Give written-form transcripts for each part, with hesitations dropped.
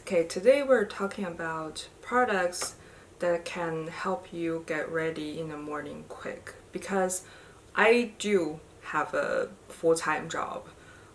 Okay, today we're talking about products that can help you get ready in the morning quick, because I do have a full-time job,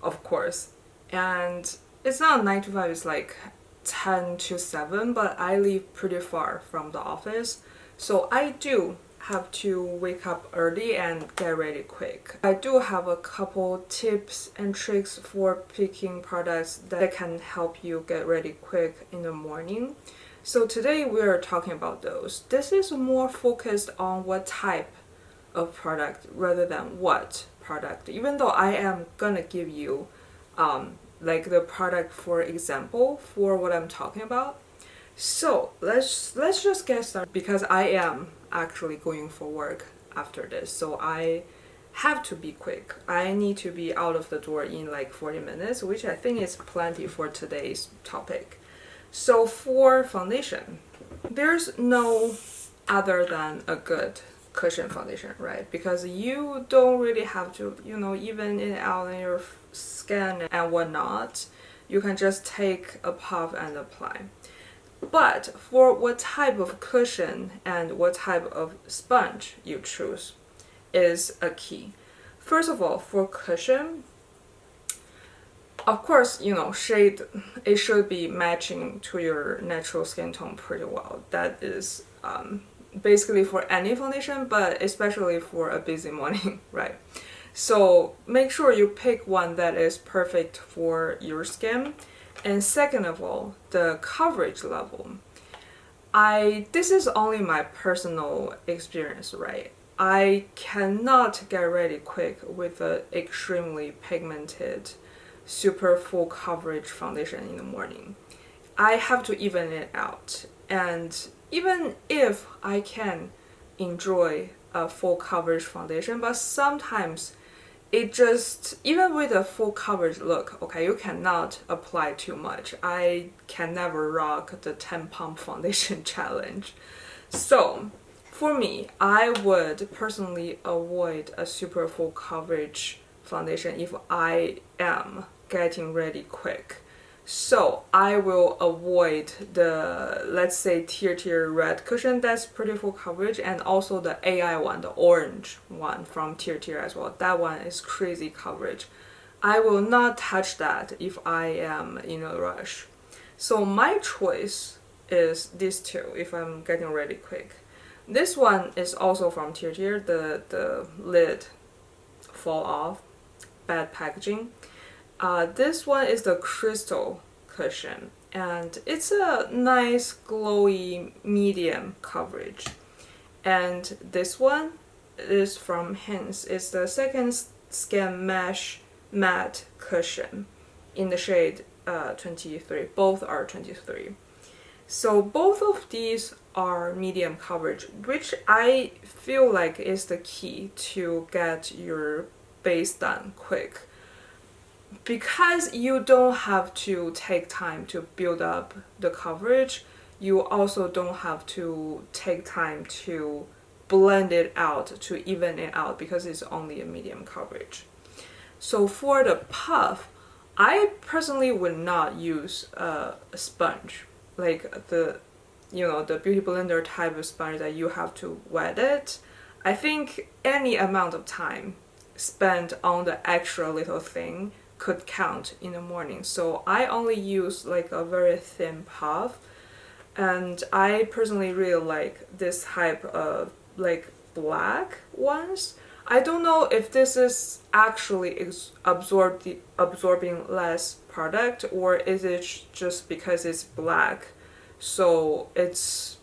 of course, and it's not 9 to 5, it's like 10 to 7, but I live pretty far from the office, so I do have to wake up early and get ready quick. I do have a couple tips and tricks for picking products that can help you get ready quick in the morning. So today we are talking about those. This is more focused on what type of product rather than what product, even though I am gonna give you like the product for example for what I'm talking about. So let's just get started, because I am actually going for work after this, so I have to be quick. I need to be out of the door in like 40 minutes, which I think is plenty for today's topic. So for foundation, there's no other than a good cushion foundation, right? Because you don't really have to, even in out in your skin and whatnot, you can just take a puff and apply. But for what type of cushion and what type of sponge you choose is a key. First of all, for cushion, of course, shade, it should be matching to your natural skin tone pretty well. That is basically for any foundation, but especially for a busy morning, right? So make sure you pick one that is perfect for your skin. And second of all, the coverage level. This is only my personal experience, right? I cannot get ready quick with an extremely pigmented, super full coverage foundation in the morning. I have to even it out. And even if I can enjoy a full coverage foundation, but sometimes it just, even with a full coverage look, okay, you cannot apply too much. I can never rock the 10 pump foundation challenge. So for me, I would personally avoid a super full coverage foundation if I am getting ready quick. So I will avoid the, let's say, tirtir red cushion that's pretty full coverage, and also the AI one, the orange one from tirtir as well. That one is crazy coverage. I will not touch that if I am in a rush. So my choice is these two if I'm getting ready quick. This one is also from tirtir. The lid fall off, bad packaging. This one is the crystal cushion, and it's a nice glowy medium coverage. And this one is from Hince. It's the second skin mesh matte cushion in the shade 23. Both are 23. So both of these are medium coverage, which I feel like is the key to get your base done quick. Because you don't have to take time to build up the coverage, you also don't have to take time to blend it out, to even it out, because it's only a medium coverage. So for the puff, I personally would not use a sponge, like the beauty blender type of sponge that you have to wet it. I think any amount of time spent on the extra little thing could count in the morning. So I only use like a very thin puff, and I personally really like this type of like black ones. I don't know if this is actually absorbing less product, or is it just because it's black so it's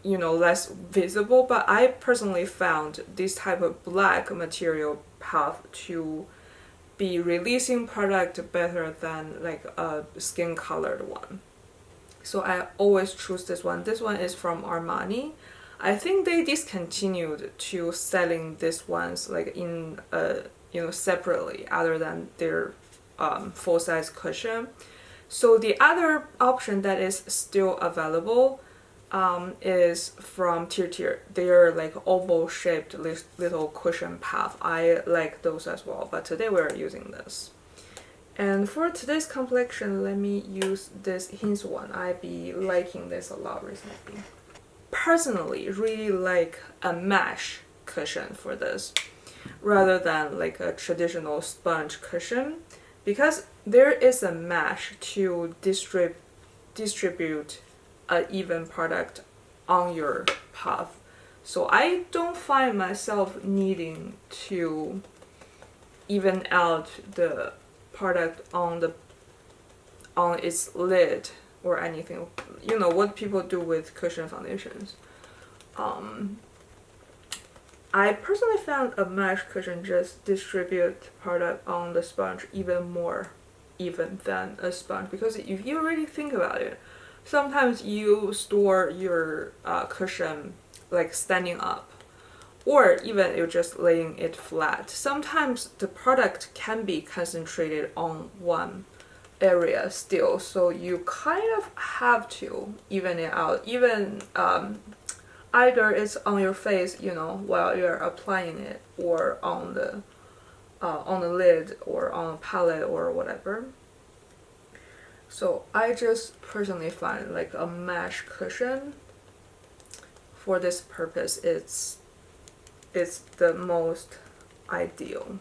less visible, but I personally found this type of black material puff to be releasing product better than like a skin colored one. So I always choose this one. This one is from Armani. I think they discontinued to selling these ones like in separately other than their full size cushion. So the other option that is still available is from tirtir. They're like oval shaped little cushion puff. I like those as well, but today we're using this. And for today's complexion, let me use this Hince one. I've been liking this a lot recently. Personally, really like a mesh cushion for this rather than like a traditional sponge cushion, because there is a mesh to distribute an even product on your puff. So I don't find myself needing to even out the product on its lid or anything. You know what people do with cushion foundations. I personally found a mesh cushion just distribute product on the sponge even more even than a sponge, because if you really think about it, sometimes you store your cushion like standing up, or even you're just laying it flat. Sometimes the product can be concentrated on one area still, so you kind of have to even it out. Even either it's on your face, you know, while you're applying it, or on the lid, or on a palette, or whatever. So I just personally find like a mesh cushion for this purpose, it's the most ideal.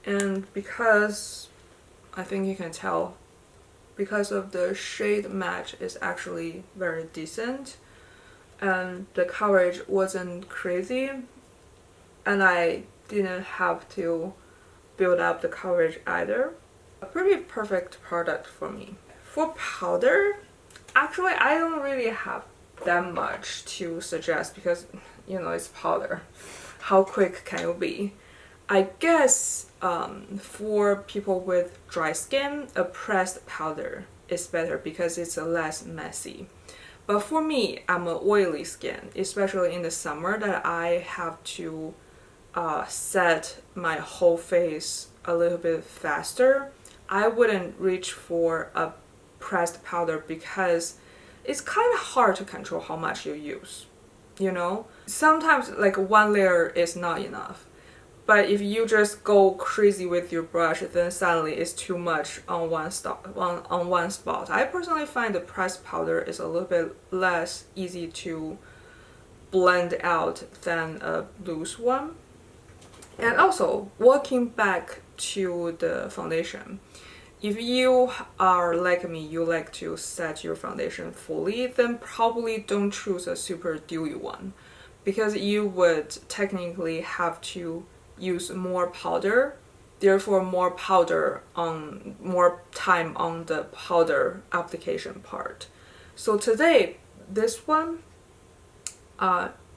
And because I think you can tell, because of the shade match is actually very decent, and the coverage wasn't crazy, and I didn't have to build up the coverage either. A pretty perfect product for me. For powder, actually I don't really have that much to suggest, because you know it's powder. How quick can it be? I guess for people with dry skin, a pressed powder is better because it's less messy. But for me, I'm an oily skin, especially in the summer, that I have to set my whole face a little bit faster. I wouldn't reach for a pressed powder because it's kind of hard to control how much you use, you know? Sometimes like one layer is not enough. But if you just go crazy with your brush, then suddenly it's too much on one spot. I personally find the pressed powder is a little bit less easy to blend out than a loose one. And also, walking back to the foundation, if you are like me, you like to set your foundation fully, then probably don't choose a super dewy one, because you would technically have to use more powder, therefore more time on the powder application part. So today, this one,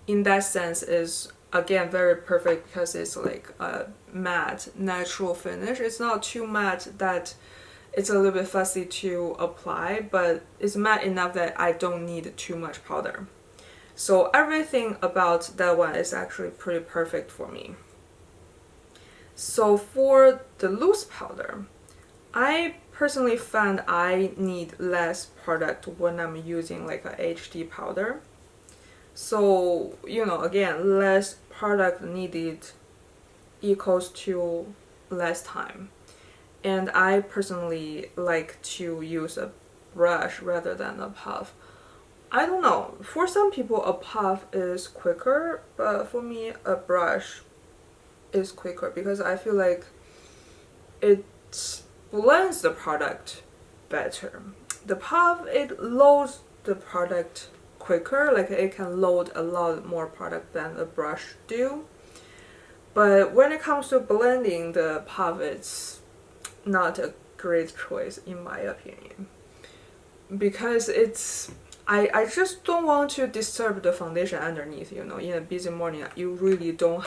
in that sense, is again very perfect because it's like a matte natural finish. It's not too matte that it's a little bit fussy to apply, but it's matte enough that I don't need too much powder. So everything about that one is actually pretty perfect for me. So for the loose powder, I personally found I need less product when I'm using like a HD powder. So, you know, again, less product needed equals to less time. And I personally like to use a brush rather than a puff. I don't know, for some people a puff is quicker, but for me a brush is quicker because I feel like it blends the product better. The puff, it loads the product quicker, like it can load a lot more product than a brush do. But when it comes to blending, the puff, it's not a great choice in my opinion, because I just don't want to disturb the foundation underneath, you know. In a busy morning, you really don't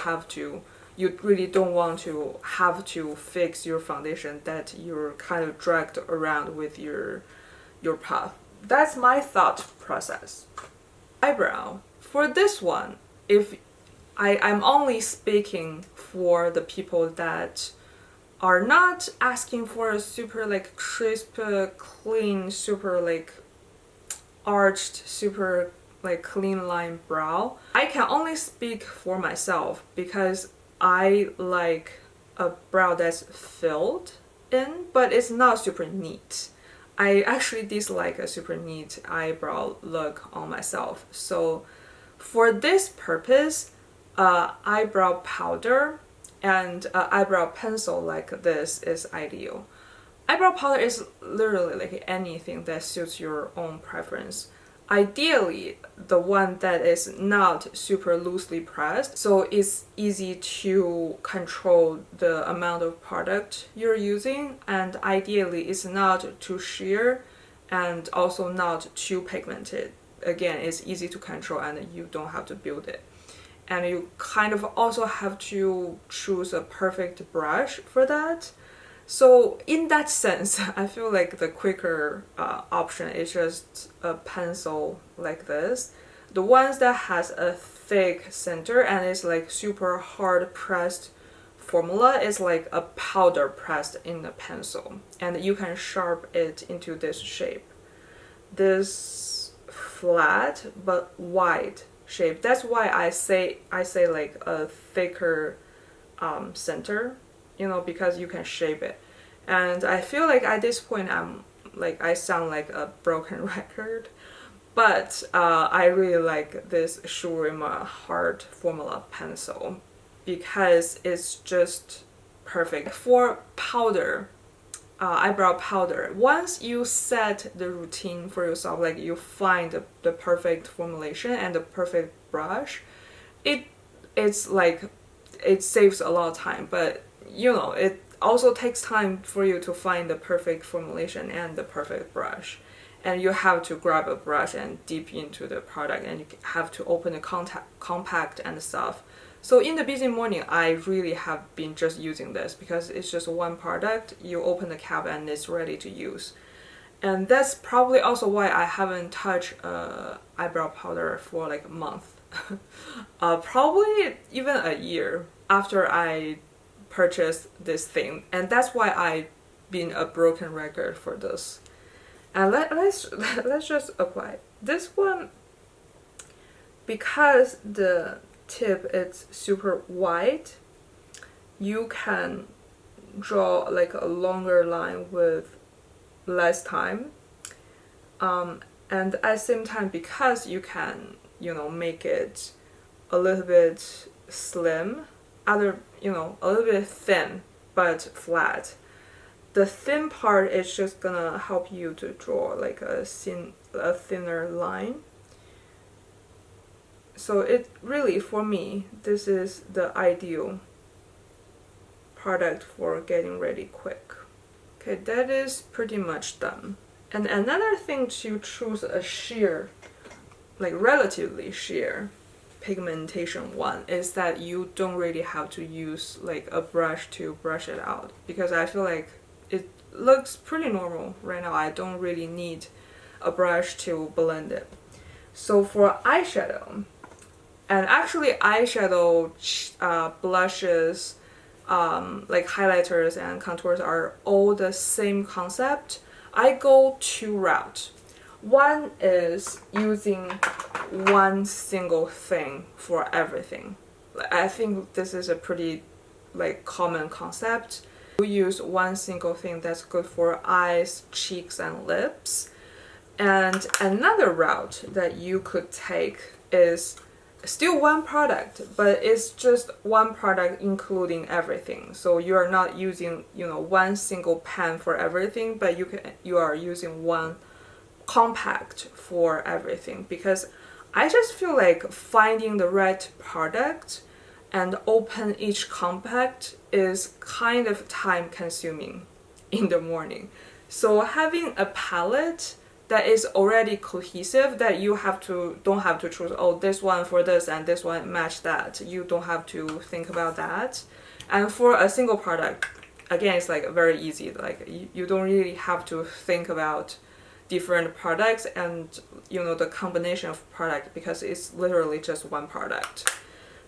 want to have to fix your foundation that you're kind of dragged around with your puff. That's my thought process. Eyebrow. For this one, if I'm only speaking for the people that are not asking for a super like crisp, clean, super like arched, super like clean line brow. I can only speak for myself because I like a brow that's filled in, but it's not super neat. I actually dislike a super neat eyebrow look on myself. So for this purpose, eyebrow powder and eyebrow pencil like this is ideal. Eyebrow powder is literally like anything that suits your own preference. Ideally, the one that is not super loosely pressed, so it's easy to control the amount of product you're using, and ideally it's not too sheer and also not too pigmented. Again, it's easy to control and you don't have to build it. And you kind of also have to choose a perfect brush for that. So in that sense, I feel like the quicker option is just a pencil like this. The ones that has a thick center and is like super hard pressed formula is like a powder pressed in the pencil, and you can sharp it into this shape. This flat but wide shape. That's why I say like a thicker center, you know, because you can shape it. And I feel like at this point I sound like a broken record, but I really like this Uemura hard formula pencil because it's just perfect for powder. Eyebrow powder, once you set the routine for yourself, like you find the perfect formulation and the perfect brush, it's like it saves a lot of time, but you know, it also takes time for you to find the perfect formulation and the perfect brush, and you have to grab a brush and dip into the product, and you have to open the compact and stuff. So in the busy morning, I really have been just using this because it's just one product. You open the cap and it's ready to use. And that's probably also why I haven't touched eyebrow powder for like a month. Probably even a year after I purchased this thing. And that's why I've been a broken record for this. And let's just apply. This one, because the tip is super wide, you can draw like a longer line with less time, and at the same time, because you can, you know, make it a little bit slim, a little bit thin but flat. The thin part is just gonna help you to draw like a thinner line. So it really, for me, this is the ideal product for getting ready quick. Okay, that is pretty much done. And another thing to choose a sheer, like relatively sheer pigmentation one, is that you don't really have to use like a brush to brush it out, because I feel like it looks pretty normal right now. I don't really need a brush to blend it. So for eyeshadow, and actually eyeshadow, blushes, like highlighters and contours are all the same concept. I go two routes. One is using one single thing for everything. I think this is a pretty like common concept. You use one single thing that's good for eyes, cheeks, and lips. And another route that you could take is still one product, but it's just one product including everything. So you are not using, you know, one single pan for everything, but you are using one compact for everything, because I just feel like finding the right product and open each compact is kind of time consuming in the morning. So having a palette that is already cohesive, that you don't have to choose, oh, this one for this and this one match that. You don't have to think about that. And for a single product, again, it's like very easy. Like you don't really have to think about different products and, you know, the combination of product, because it's literally just one product.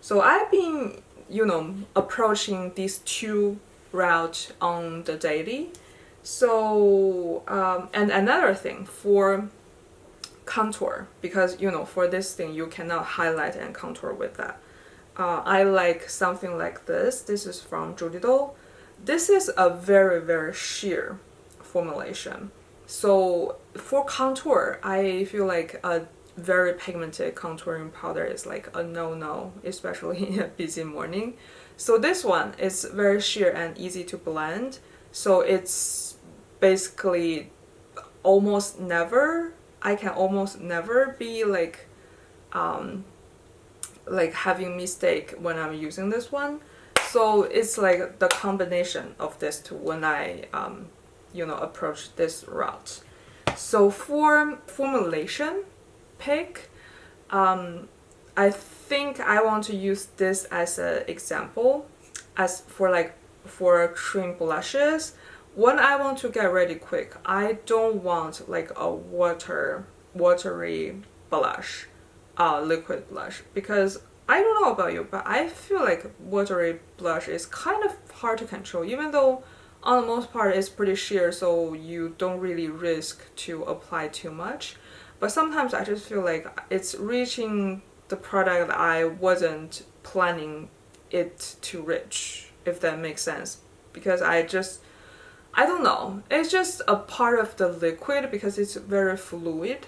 So I've been, you know, approaching these two routes on the daily. So and another thing for contour, because, you know, for this thing you cannot highlight and contour with that. I like something like this. This is from Judydoll. this is a very sheer formulation. So for contour, I feel like a very pigmented contouring powder is like a no-no, especially in a busy morning. So this one is very sheer and easy to blend. So it's basically almost never, I can almost never be like having mistake when I'm using this one. So it's like the combination of this two when I approach this route. So for formulation pick, I think I want to use this as an example. As for cream blushes, when I want to get ready quick, I don't want like a watery blush, liquid blush, because I don't know about you, but I feel like watery blush is kind of hard to control, even though on the most part it's pretty sheer, so you don't really risk to apply too much. But sometimes I just feel like it's reaching the product I wasn't planning it to reach, if that makes sense. Because I don't know, it's just a part of the liquid because it's very fluid.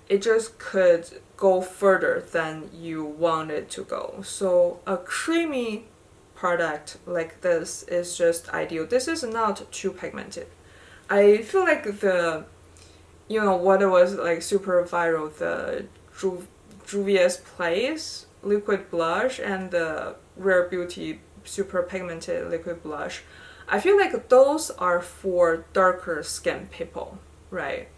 It just could go further than you want it to go. So a creamy product like this is just ideal. This is not too pigmented. I feel like what was like super viral, the Juvia's Place liquid blush and the Rare Beauty super pigmented liquid blush, I feel like those are for darker skin people, right?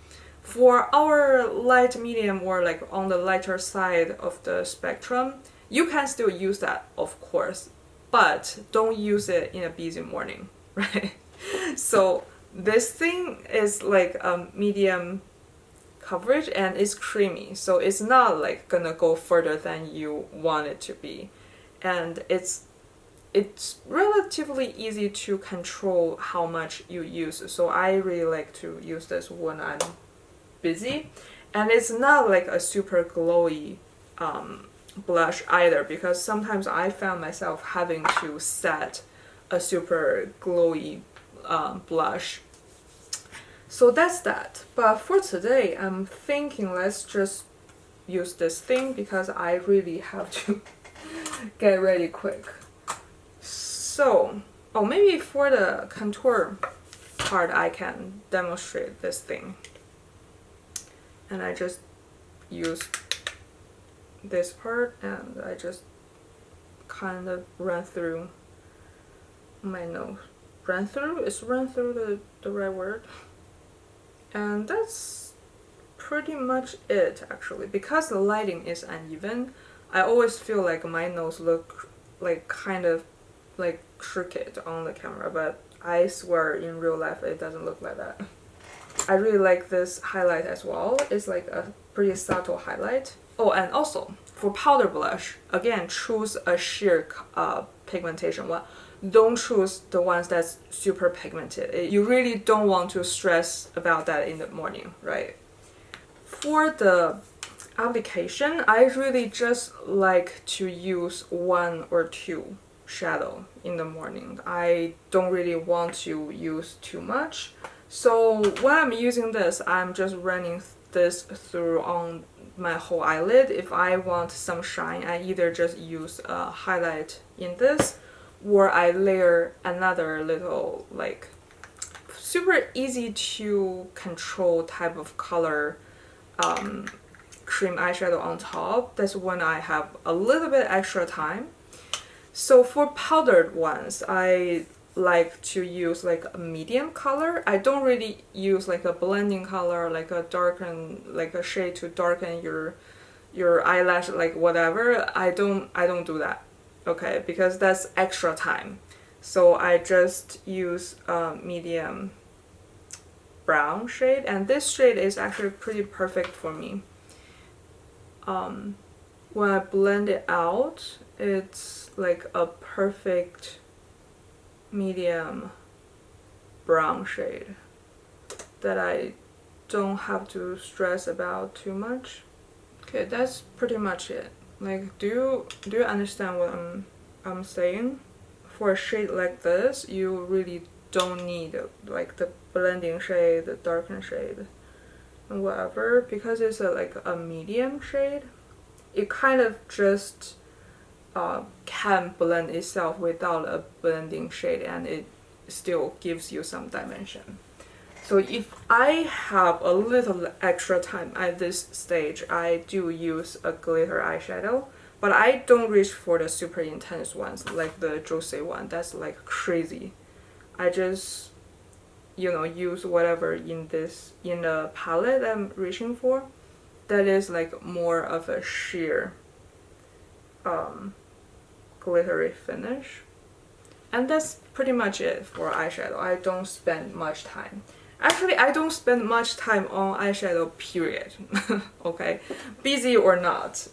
For our light medium or like on the lighter side of the spectrum, you can still use that, of course, but don't use it in a busy morning, right? So this thing is like a medium coverage and it's creamy, so it's not like gonna go further than you want it to be, and it's relatively easy to control how much you use. So I really like to use this when I'm busy, and it's not like a super glowy blush either, because sometimes I found myself having to set a super glowy blush. So that's that. But for today, I'm thinking let's just use this thing because I really have to get ready quick. So, maybe for the contour part I can demonstrate this thing. And I just use this part and I just kind of run through my nose. Run through? Is run through the right word? And that's pretty much it actually. Because the lighting is uneven, I always feel like my nose look like kind of like crooked on the camera, but I swear in real life it doesn't look like that. I really like this highlight as well. It's like a pretty subtle highlight. Oh, and also for powder blush, again, choose a sheer pigmentation one. Don't choose the ones that's super pigmented. You really don't want to stress about that in the morning, right? For the application, I really just like to use 1 or 2 shadow in the morning. I don't really want to use too much. So when I'm using this, I'm just running this through on my whole eyelid. If I want some shine, I either just use a highlight in this, or I layer another little like super easy to control type of color cream eyeshadow on top. That's when I have a little bit extra time. So for powdered ones, I like to use like a medium color. I don't really use like a blending color, like a shade to darken your eyelash, like whatever. I don't do that, okay, because that's extra time. So I just use a medium brown shade, and this shade is actually pretty perfect for me. When I blend it out, it's like a perfect medium brown shade that I don't have to stress about too much. Okay, that's pretty much it. Like, do you understand what I'm saying? for a shade like this, you really don't need like the blending shade, the darken shade, and whatever, because it's like a medium shade. It kind of just can blend itself without a blending shade, and it still gives you some dimension. So if I have a little extra time at this stage, I do use a glitter eyeshadow, but I don't reach for the super intense ones like the Joocyee one. That's like crazy. I just, you know, use whatever in the palette I'm reaching for. That is like more of a sheer glittery finish. And that's pretty much it for eyeshadow. I don't spend much time. Actually, I don't spend much time on eyeshadow, period. Okay? Busy or not.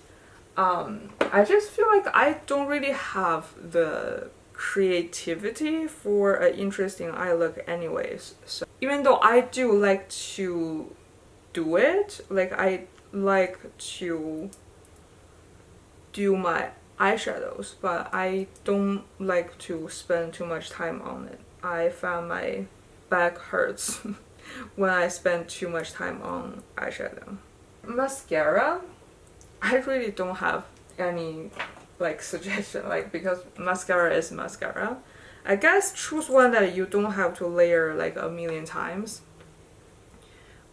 I just feel like I don't really have the creativity for an interesting eye look anyways. So even though I do like to do it, like I like to do my eyeshadows, but I don't like to spend too much time on it. I found my back hurts when I spend too much time on eyeshadow. Mascara, I really don't have any like suggestion, like, because mascara is mascara. I guess choose one that you don't have to layer like a million times.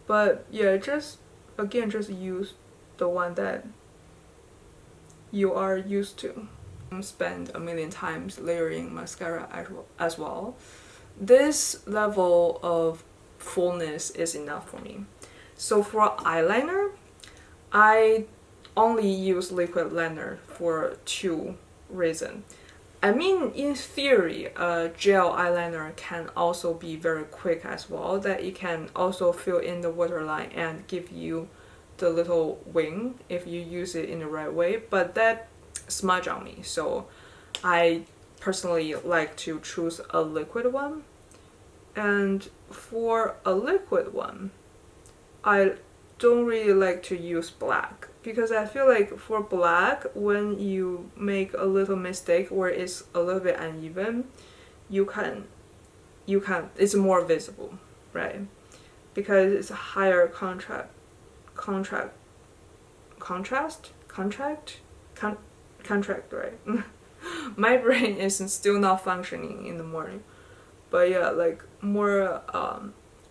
But yeah, just again, just use the one that you are used to. Spend a million times layering mascara as well. This level of fullness is enough for me. So for eyeliner, I only use liquid liner for two reasons. I mean, in theory, a gel eyeliner can also be very quick as well, that it can also fill in the waterline and give you the little wing if you use it in the right way, but that smudge on me. So I personally like to choose a liquid one. And for a liquid one, I don't really like to use black, because I feel like for black, when you make a little mistake or it's a little bit uneven, you can it's more visible, right? Because it's a higher contrast, right? My brain is still not functioning in the morning. But yeah, like more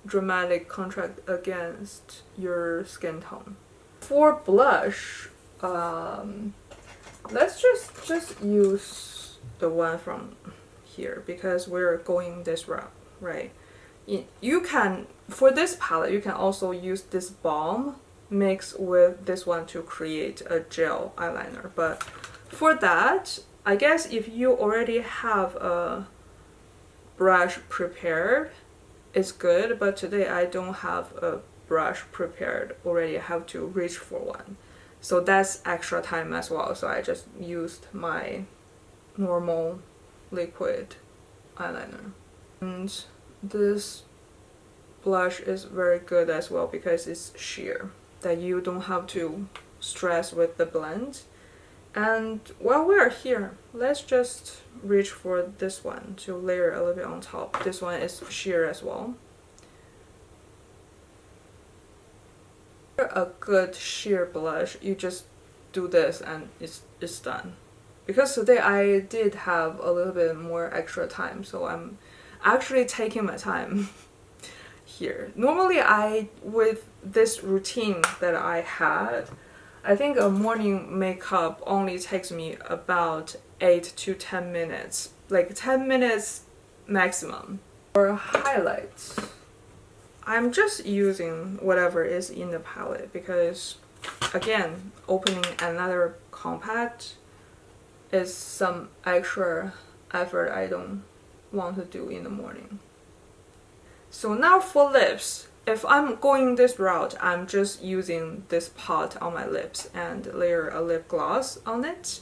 dramatic contrast against your skin tone. For blush, let's just use the one from here, because we're going this route, right? You can, for this palette, you can also use this balm mixed with this one to create a gel eyeliner. But for that, I guess if you already have a brush prepared, it's good, but today I don't have a brush prepared already. I have to reach for one, so that's extra time as well. So I just used my normal liquid eyeliner. And this blush is very good as well because it's sheer, that you don't have to stress with the blend. And while we are here, let's just reach for this one to layer a little bit on top. This one is sheer as well. A good sheer blush, you just do this and it's done. Because today I did have a little bit more extra time, so I'm actually taking my time here. Normally with this routine that I had, I think a morning makeup only takes me about 8 to 10 minutes, like 10 minutes maximum. For highlights, I'm just using whatever is in the palette because, again, opening another compact is some extra effort I don't want to do in the morning. So now for lips. If I'm going this route, I'm just using this pot on my lips and layer a lip gloss on it.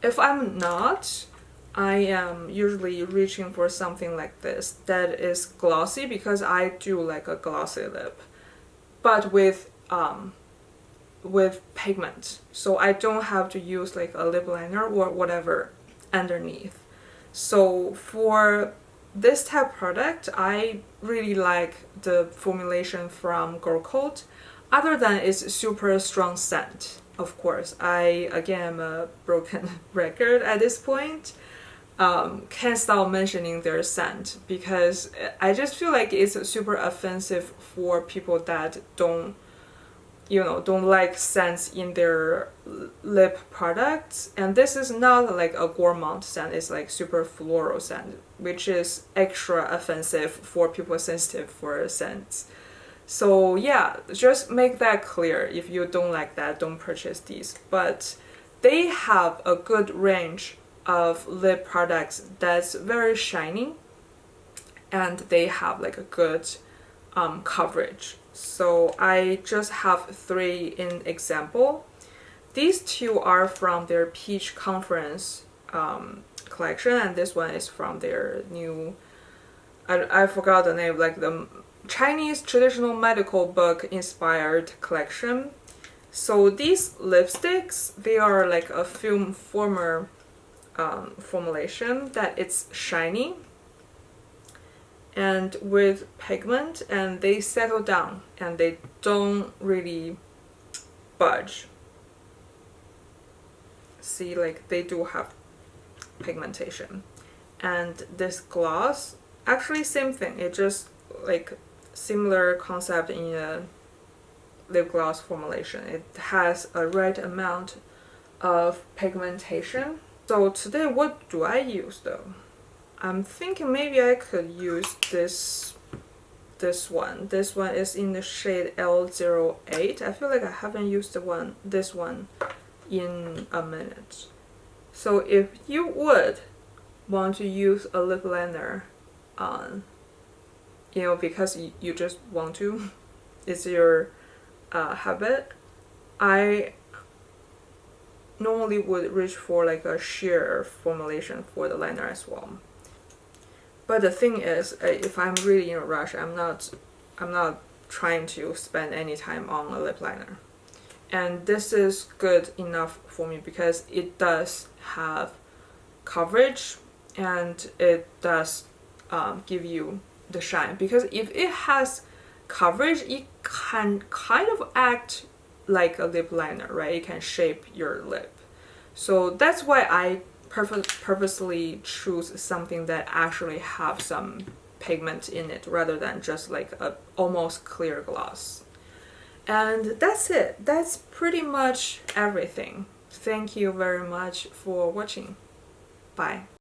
If I'm not, I am usually reaching for something like this that is glossy, because I do like a glossy lip, but with pigment, so I don't have to use like a lip liner or whatever underneath. So for this type of product, I really like the formulation from Girlcult, other than its super strong scent. Of course, I again am a broken record at this point. Can't stop mentioning their scent because I just feel like it's super offensive for people that don't like scents in their lip products. And this is not like a gourmand scent, it's like super floral scent, which is extra offensive for people sensitive for scents. So yeah, just make that clear. If you don't like that, don't purchase these. But they have a good range of lip products that's very shiny, and they have like a good coverage. So I just have 3 in example. These 2 are from their Peach Conference collection, and this one is from their new, I forgot the name, like the Chinese traditional medical book inspired collection. So these lipsticks, they are like a film former formulation that it's shiny and with pigment, and they settle down and they don't really budge. See, like they do have pigmentation. And this gloss, actually same thing, it just like similar concept in a lip gloss formulation. It has a right amount of pigmentation. So today what do I use though? I'm thinking maybe I could use this one. This one is in the shade L08. I feel like I haven't used this one in a minute. So if you would want to use a lip liner on, because you just want to, it's your habit, I normally would reach for like a sheer formulation for the liner as well. But the thing is, if I'm really in a rush, I'm not trying to spend any time on a lip liner. And this is good enough for me because it does have coverage and it does give you the shine. Because if it has coverage, it can kind of act like a lip liner, right? It can shape your lip. So that's why I purposely choose something that actually have some pigment in it rather than just like a almost clear gloss. And that's it. That's pretty much everything. Thank you very much for watching. Bye.